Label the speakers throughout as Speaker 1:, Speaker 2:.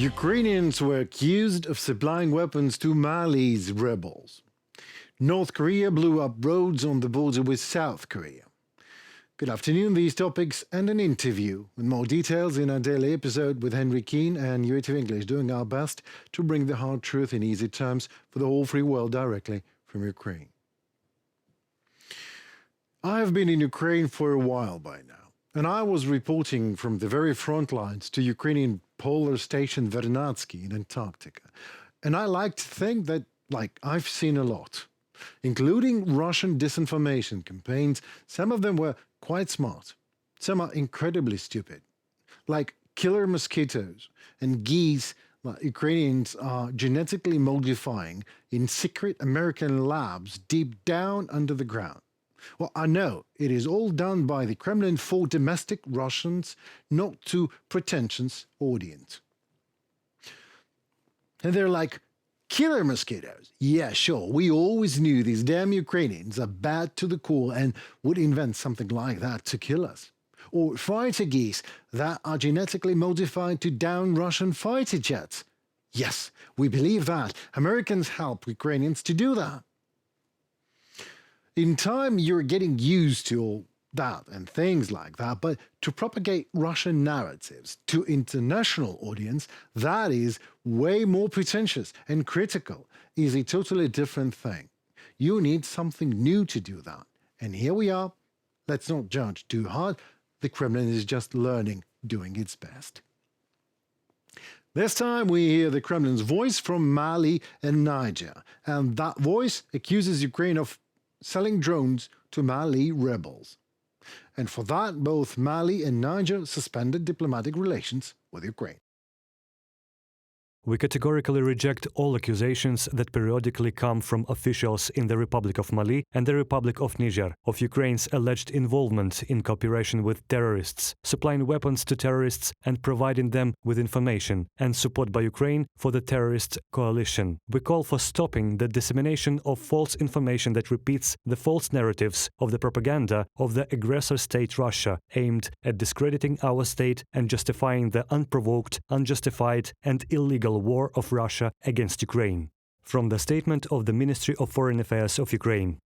Speaker 1: Ukrainians were accused of supplying weapons to Mali's rebels. North Korea blew up roads on the border with South Korea. Good afternoon, these topics and an interview with more details in our daily episode with Henry Keane and UATV English, doing our best to bring the hard truth in easy terms for the whole free world directly from Ukraine. I have been in Ukraine for a while by now, and I was reporting from the very front lines to Ukrainian polar station Vernadsky in Antarctica. And I like to think that, I've seen a lot, including Russian disinformation campaigns. Some of them were quite smart. Some are incredibly stupid, like killer mosquitoes and geese that Ukrainians are genetically modifying in secret American labs deep down under the ground. Well, I know it is all done by the Kremlin for domestic Russians, not to pretentious audience. And they're like, killer mosquitoes. Yeah, sure, we always knew these damn Ukrainians are bad to the core and would invent something like that to kill us. Or fighter geese that are genetically modified to down Russian fighter jets. Yes, we believe that. Americans help Ukrainians to do that. In time, you're getting used to all that and things like that, but to propagate Russian narratives to international audience, that is way more pretentious and critical, is a totally different thing. You need something new to do that. And here we are. Let's not judge too hard. The Kremlin is just learning, doing its best. This time we hear the Kremlin's voice from Mali and Niger, and that voice accuses Ukraine of selling drones to Mali rebels. And for that, both Mali and Niger suspended diplomatic relations with Ukraine.
Speaker 2: We categorically reject all accusations that periodically come from officials in the Republic of Mali and the Republic of Niger of Ukraine's alleged involvement in cooperation with terrorists, supplying weapons to terrorists and providing them with information and support by Ukraine for the terrorist coalition. We call for stopping the dissemination of false information that repeats the false narratives of the propaganda of the aggressor state Russia, aimed at discrediting our state and justifying the unprovoked, unjustified and illegal war of Russia against Ukraine. From the statement of the Ministry of Foreign Affairs of Ukraine.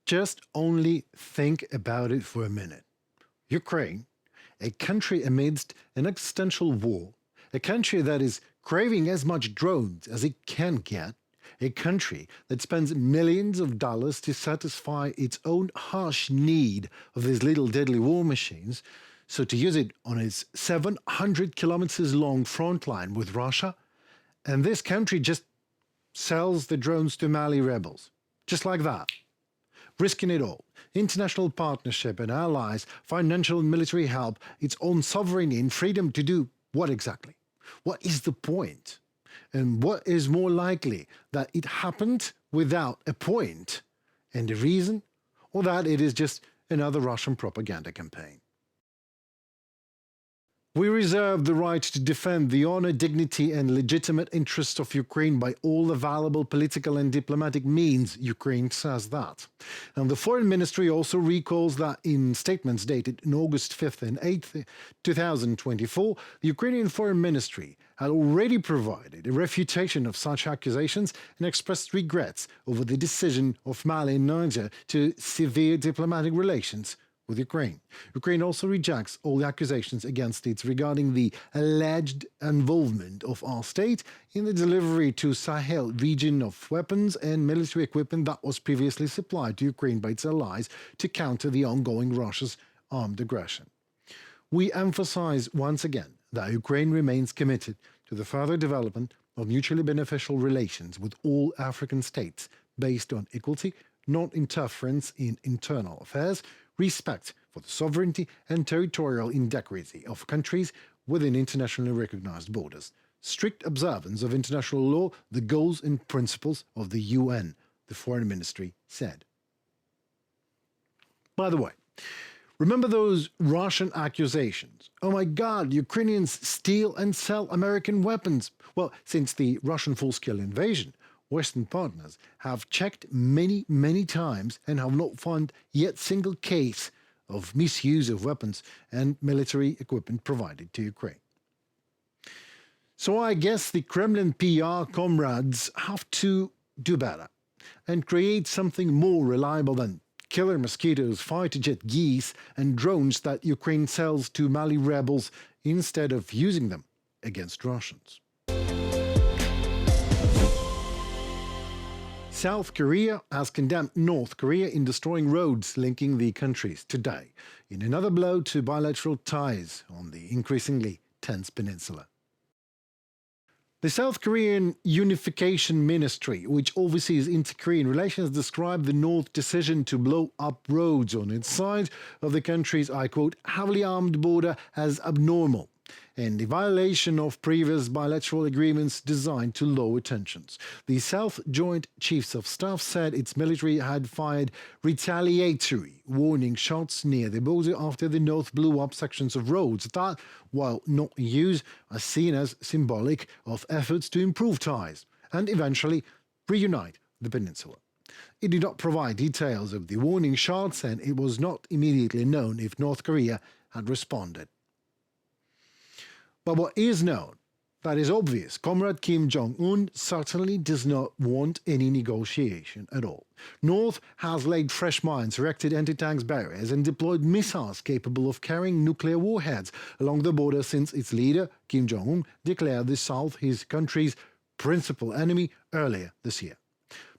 Speaker 1: Just only think about it for a minute. Ukraine, a country amidst an existential war, a country that is craving as much drones as it can get, a country that spends millions of dollars to satisfy its own harsh need of these little deadly war machines, so to use it on its 700 kilometers long front line with Russia, and this country just sells the drones to Mali rebels. Just like that. Risking it all. International partnership and allies, financial and military help, its own sovereignty and freedom to do what exactly? What is the point? And what is more likely, that it happened without a point and a reason, or that it is just another Russian propaganda campaign? We reserve the right to defend the honor, dignity and legitimate interests of Ukraine by all available political and diplomatic means, Ukraine says that. And the Foreign Ministry also recalls that in statements dated on August 5th and 8th, 2024, the Ukrainian Foreign Ministry had already provided a refutation of such accusations and expressed regrets over the decision of Mali and Niger to sever diplomatic relations with Ukraine. Ukraine also rejects all the accusations against it regarding the alleged involvement of our state in the delivery to Sahel region of weapons and military equipment that was previously supplied to Ukraine by its allies to counter the ongoing Russia's armed aggression. We emphasize once again that Ukraine remains committed to the further development of mutually beneficial relations with all African states based on equality, non-interference in internal affairs, respect for the sovereignty and territorial integrity of countries within internationally recognized borders, strict observance of international law, the goals and principles of the UN, the Foreign Ministry said. By the way, remember those Russian accusations? Oh my God, Ukrainians steal and sell American weapons. Well, since the Russian full-scale invasion, Western partners have checked many times and have not found yet single case of misuse of weapons and military equipment provided to Ukraine. So I guess the Kremlin PR comrades have to do better and create something more reliable than killer mosquitoes, fighter jet geese, and drones that Ukraine sells to Mali rebels instead of using them against Russians. South Korea has condemned North Korea in destroying roads linking the countries today, in another blow to bilateral ties on the increasingly tense peninsula. The South Korean Unification Ministry, which oversees inter-Korean relations, described the North's decision to blow up roads on its side of the country's, I quote, heavily armed border as abnormal and a violation of previous bilateral agreements designed to lower tensions. The South Joint Chiefs of Staff said its military had fired retaliatory warning shots near the border after the North blew up sections of roads that, while not in use, are seen as symbolic of efforts to improve ties and eventually reunite the peninsula. It did not provide details of the warning shots, and it was not immediately known if North Korea had responded. But what is known, that is obvious, Comrade Kim Jong-un certainly does not want any negotiation at all. North has laid fresh mines, erected anti-tank barriers, and deployed missiles capable of carrying nuclear warheads along the border since its leader, Kim Jong-un, declared the South his country's principal enemy earlier this year.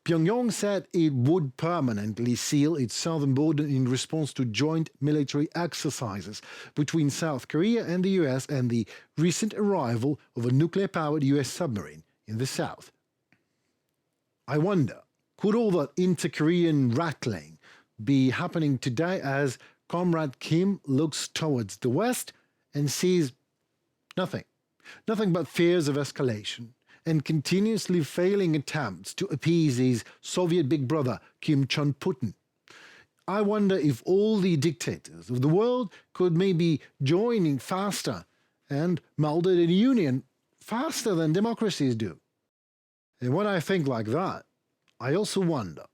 Speaker 1: Pyongyang said it would permanently seal its southern border in response to joint military exercises between South Korea and the US and the recent arrival of a nuclear-powered US submarine in the south. I wonder, could all that inter-Korean rattling be happening today as Comrade Kim looks towards the west and sees nothing but fears of escalation and continuously failing attempts to appease his Soviet big brother, Kim Jong-Putin? I wonder if all the dictators of the world could maybe join in faster and molded in union faster than democracies do. And when I think like that, I also wonder,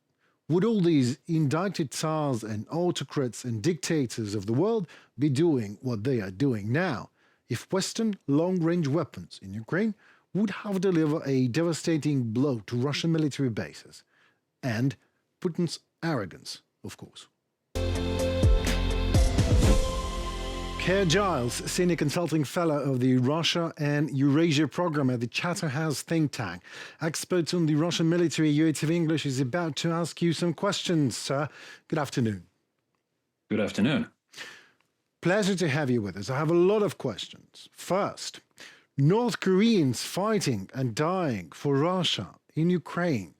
Speaker 1: would all these indicted tsars and autocrats and dictators of the world be doing what they are doing now if Western long-range weapons in Ukraine would have delivered a devastating blow to Russian military bases and Putin's arrogance, of course? Kerr Giles, Senior Consulting Fellow of the Russia and Eurasia Program at the Chatham House think tank, expert on the Russian military, UATV English, is about to ask you some questions, sir. Good afternoon.
Speaker 3: Good afternoon.
Speaker 1: Pleasure to have you with us. I have a lot of questions. First, North Koreans fighting and dying for Russia in Ukraine.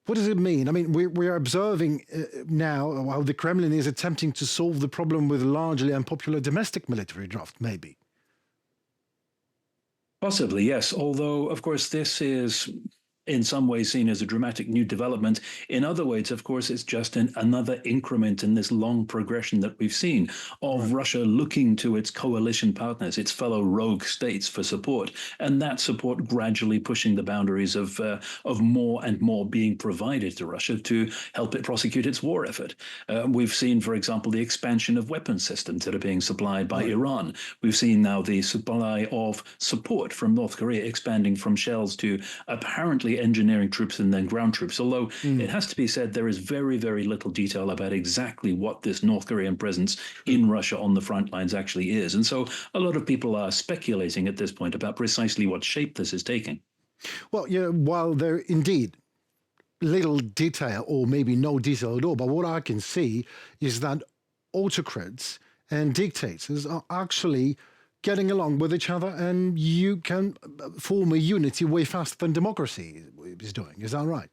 Speaker 1: What does it mean? I mean, we're observing now how the Kremlin is attempting to solve the problem with largely unpopular domestic military draft, maybe.
Speaker 3: Possibly, yes. Although, of course, this is in some ways seen as a dramatic new development. In other ways, of course, it's just another increment in this long progression that we've seen of Russia looking to its coalition partners, its fellow rogue states for support, and that support gradually pushing the boundaries of more and more being provided to Russia to help it prosecute its war effort. We've seen, for example, the expansion of weapons systems that are being supplied by Iran. We've seen now the supply of support from North Korea expanding from shells to apparently engineering troops and then ground troops, although it has to be said there is very, very little detail about exactly what this North Korean presence in Russia on the front lines actually is. And so a lot of people are speculating at this point about precisely what shape this is taking.
Speaker 1: Well, yeah, while there indeed little detail or maybe no detail at all, but what I can see is that autocrats and dictators are actually getting along with each other, and you can form a unity way faster than democracy is doing. Is that right?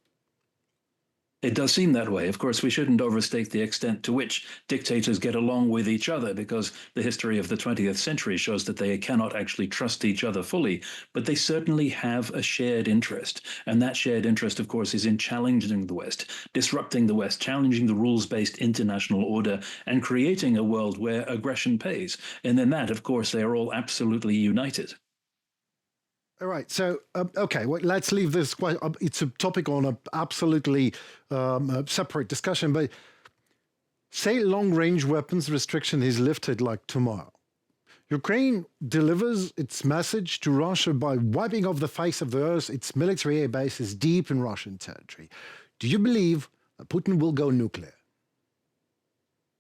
Speaker 3: It does seem that way. Of course, we shouldn't overstate the extent to which dictators get along with each other, because the history of the 20th century shows that they cannot actually trust each other fully, but they certainly have a shared interest. And that shared interest, of course, is in challenging the West, disrupting the West, challenging the rules-based international order, and creating a world where aggression pays. And in that, of course, they are all absolutely united.
Speaker 1: All right. So, okay, well, let's leave this. It's a topic on an absolutely separate discussion. But say long-range weapons restriction is lifted like tomorrow. Ukraine delivers its message to Russia by wiping off the face of the earth its military air bases deep in Russian territory. Do you believe that Putin will go nuclear?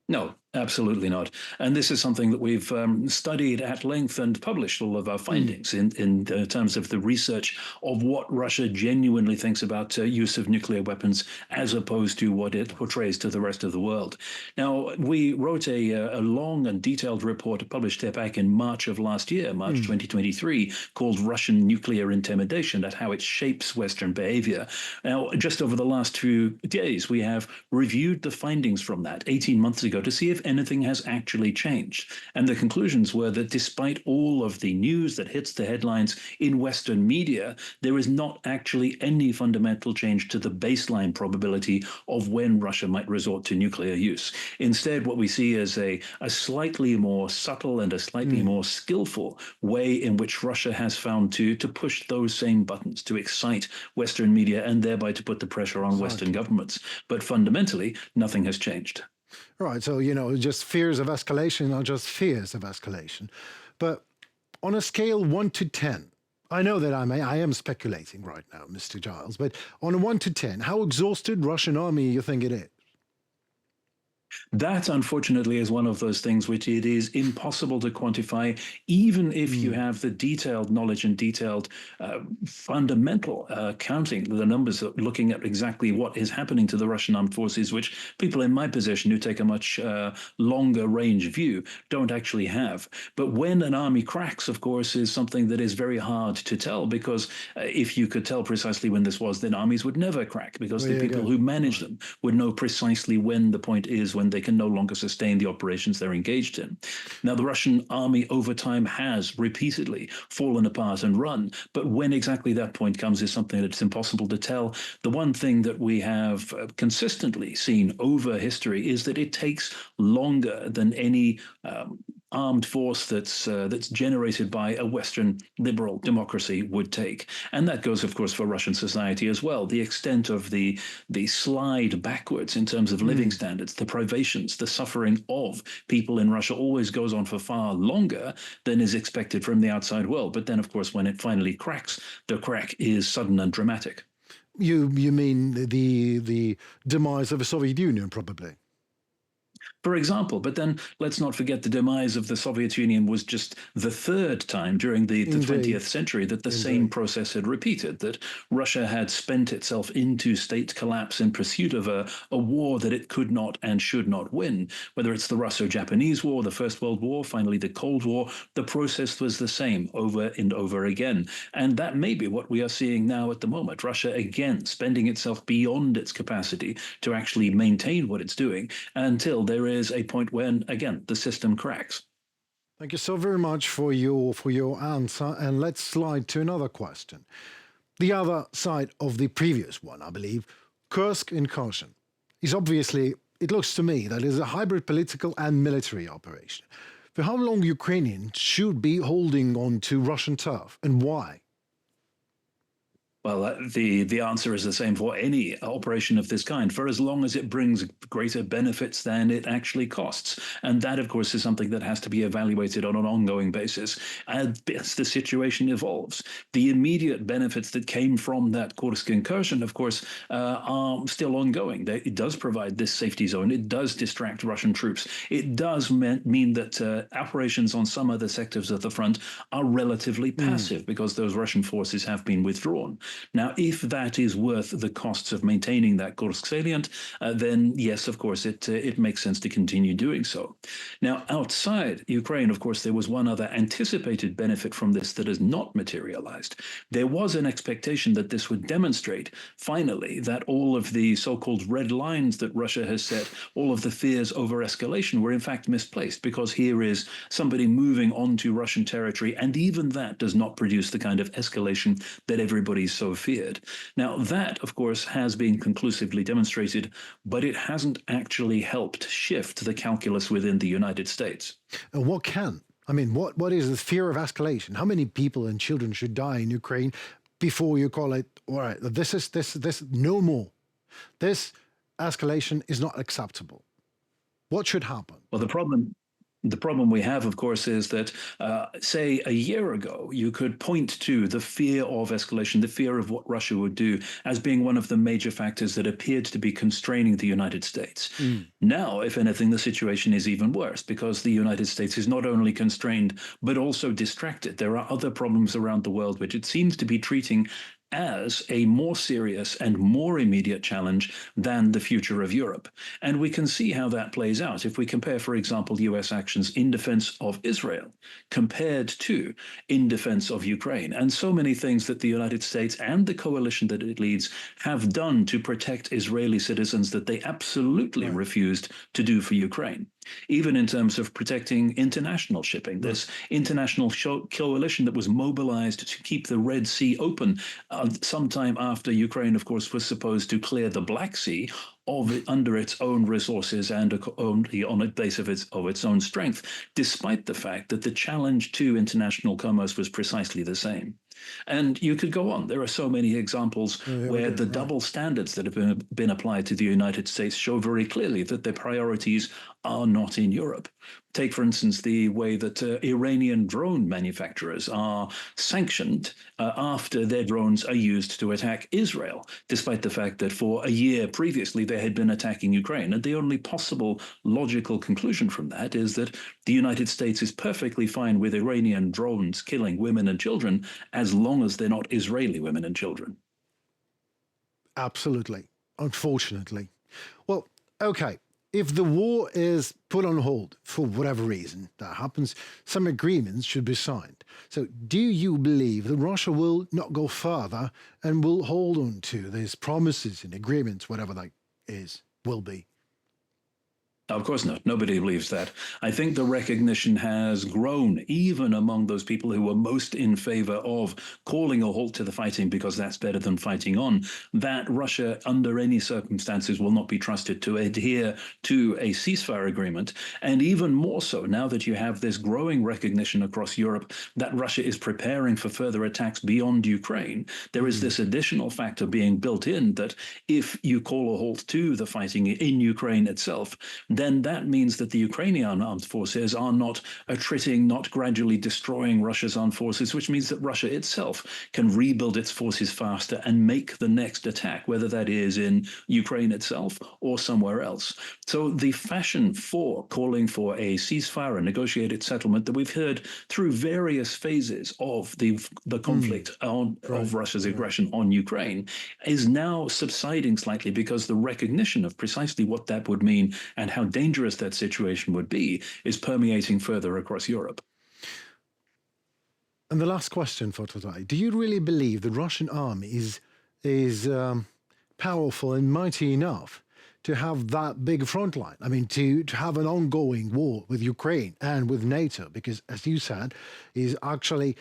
Speaker 3: No, absolutely not. And this is something that we've studied at length and published all of our findings in terms of the research of what Russia genuinely thinks about use of nuclear weapons as opposed to what it portrays to the rest of the world. Now, we wrote a long and detailed report published back in March of last year, March 2023, called Russian Nuclear Intimidation, at how it shapes Western behavior. Now, just over the last few days, we have reviewed the findings from that 18 months ago to see if anything has actually changed. And the conclusions were that despite all of the news that hits the headlines in Western media, there is not actually any fundamental change to the baseline probability of when Russia might resort to nuclear use. Instead, what we see is a slightly more subtle and a slightly more skillful way in which Russia has found to push those same buttons to excite Western media and thereby to put the pressure on Western governments. But fundamentally, nothing has changed.
Speaker 1: Right, so, just fears of escalation are just fears of escalation. But on a scale 1 to 10, I know that I am speculating right now, Mr. Giles, but on a 1 to 10, how exhausted Russian army you think it is?
Speaker 3: That, unfortunately, is one of those things which it is impossible to quantify, even if you have the detailed knowledge and detailed fundamental counting the numbers, looking at exactly what is happening to the Russian armed forces, which people in my position who take a much longer range view don't actually have. But when an army cracks, of course, is something that is very hard to tell, because if you could tell precisely when this was, then armies would never crack, because the people who manage them would know precisely when the point is when they can no longer sustain the operations they're engaged in. Now, the Russian army over time has repeatedly fallen apart and run, but when exactly that point comes is something that's impossible to tell. The one thing that we have consistently seen over history is that it takes longer than any armed force that's generated by a Western liberal democracy would take. And that goes, of course, for Russian society as well. The extent of the slide backwards in terms of living standards, the privations, the suffering of people in Russia always goes on for far longer than is expected from the outside world. But then, of course, when it finally cracks, the crack is sudden and dramatic.
Speaker 1: You mean the demise of the Soviet Union, probably?
Speaker 3: For example, but then let's not forget the demise of the Soviet Union was just the third time during the 20th century that the same process had repeated, that Russia had spent itself into state collapse in pursuit of a war that it could not and should not win. Whether it's the Russo-Japanese War, the First World War, finally the Cold War, the process was the same over and over again. And that may be what we are seeing now at the moment. Russia, again, spending itself beyond its capacity to actually maintain what it's doing until there is a point when, again, the system cracks.
Speaker 1: Thank you so very much for your answer. And let's slide to another question. The other side of the previous one, I believe, Kursk incursion, is obviously, it looks to me, that is a hybrid political and military operation. For how long Ukrainians should be holding on to Russian turf, and why?
Speaker 3: Well, the answer is the same for any operation of this kind, for as long as it brings greater benefits than it actually costs. And that, of course, is something that has to be evaluated on an ongoing basis as the situation evolves. The immediate benefits that came from that Kursk incursion, of course, are still ongoing. It does provide this safety zone. It does distract Russian troops. It does mean that operations on some other sectors of the front are relatively passive because those Russian forces have been withdrawn. Now, if that is worth the costs of maintaining that Kursk salient, then yes, of course, it makes sense to continue doing so. Now, outside Ukraine, of course, there was one other anticipated benefit from this that has not materialized. There was an expectation that this would demonstrate, finally, that all of the so-called red lines that Russia has set, all of the fears over escalation were in fact misplaced, because here is somebody moving onto Russian territory, and even that does not produce the kind of escalation that everybody's so feared. Now, that, of course, has been conclusively demonstrated, but it hasn't actually helped shift the calculus within the United States.
Speaker 1: And what can? I mean, what is the fear of escalation? How many people and children should die in Ukraine before you call it, all right, this, no more. This escalation is not acceptable. What should happen?
Speaker 3: Well, the problem The problem we have, of course, is that, say, a year ago, you could point to the fear of escalation, the fear of what Russia would do, as being one of the major factors that appeared to be constraining the United States. Now, if anything, the situation is even worse because the United States is not only constrained, but also distracted. There are other problems around the world which it seems to be treating as a more serious and more immediate challenge than the future of Europe. And we can see how that plays out if we compare, for example, US actions in defense of Israel compared to in defense of Ukraine. And so many things that the United States and the coalition that it leads have done to protect Israeli citizens that they absolutely refused to do for Ukraine. Even in terms of protecting international shipping, this international coalition that was mobilized to keep the Red Sea open sometime after Ukraine, of course, was supposed to clear the Black Sea under its own resources and only on a base of its own strength, despite the fact that the challenge to international commerce was precisely the same. And you could go on. There are so many examples where the double standards that have been applied to the United States show very clearly that their priorities are not in Europe. Take, for instance, the way that Iranian drone manufacturers are sanctioned after their drones are used to attack Israel, despite the fact that for a year previously they had been attacking Ukraine. And the only possible logical conclusion from that is that the United States is perfectly fine with Iranian drones killing women and children as long as they're not Israeli women and children.
Speaker 1: Absolutely. Unfortunately. Well, okay. If the war is put on hold for whatever reason that happens, some agreements should be signed. So do you believe that Russia will not go further and will hold on to these promises and agreements, whatever that will be?
Speaker 3: Of course not. Nobody believes that. I think the recognition has grown even among those people who were most in favor of calling a halt to the fighting because that's better than fighting on, that Russia, under any circumstances, will not be trusted to adhere to a ceasefire agreement. And even more so now that you have this growing recognition across Europe that Russia is preparing for further attacks beyond Ukraine, there is this additional factor being built in that if you call a halt to the fighting in Ukraine itself, then that means that the Ukrainian armed forces are not attriting, not gradually destroying Russia's armed forces, which means that Russia itself can rebuild its forces faster and make the next attack, whether that is in Ukraine itself or somewhere else. So the fashion for calling for a ceasefire, a negotiated settlement that we've heard through various phases of the conflict of Russia's aggression on Ukraine is now subsiding slightly because the recognition of precisely what that would mean and how dangerous that situation would be is permeating further across Europe.
Speaker 1: And the last question for today. Do you really believe the Russian army is powerful and mighty enough to have that big front line? I mean, to have an ongoing war with Ukraine and with NATO, because as you said, is actually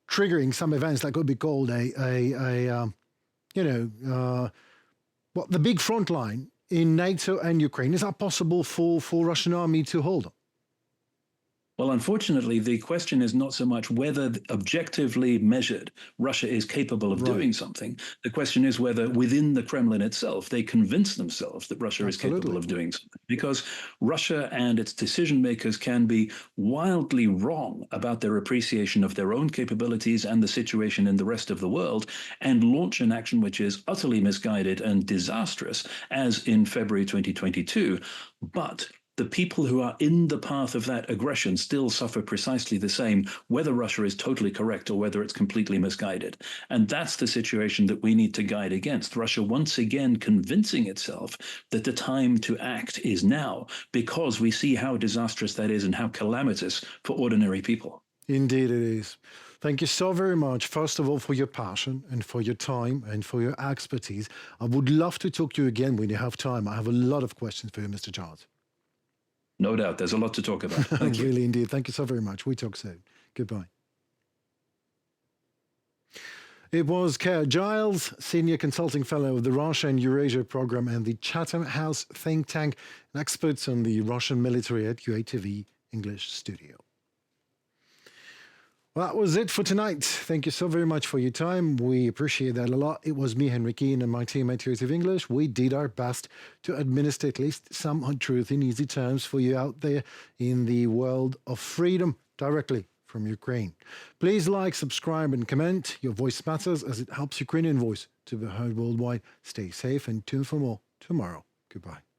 Speaker 1: triggering some events that could be called the big front line in NATO and Ukraine. Is that possible for Russian army to hold on?
Speaker 3: Well, unfortunately, the question is not so much whether objectively measured Russia is capable of doing something. The question is whether within the Kremlin itself, they convince themselves that Russia is capable of doing something. Because Russia and its decision makers can be wildly wrong about their appreciation of their own capabilities and the situation in the rest of the world and launch an action which is utterly misguided and disastrous, as in February 2022. But the people who are in the path of that aggression still suffer precisely the same, whether Russia is totally correct or whether it's completely misguided. And that's the situation that we need to guide against. Russia once again convincing itself that the time to act is now, because we see how disastrous that is and how calamitous for ordinary people.
Speaker 1: Indeed it is. Thank you so very much, first of all, for your passion and for your time and for your expertise. I would love to talk to you again when you have time. I have a lot of questions for you, Mr. Charles.
Speaker 3: No doubt. There's a lot to talk about. Thank you.
Speaker 1: Really, indeed. Thank you so very much. We talk soon. Goodbye. It was Kerr Giles, Senior Consulting Fellow of the Russia and Eurasia Program and the Chatham House think tank, and experts on the Russian military at UATV English Studio. Well, that was it for tonight. Thank you so very much for your time. We appreciate that a lot. It was me, Henry Keane, and my team at UATV English. We did our best to administer at least some truth in easy terms for you out there in the world of freedom directly from Ukraine. Please like, subscribe, and comment. Your voice matters as it helps Ukrainian voice to be heard worldwide. Stay safe and tune for more tomorrow. Goodbye.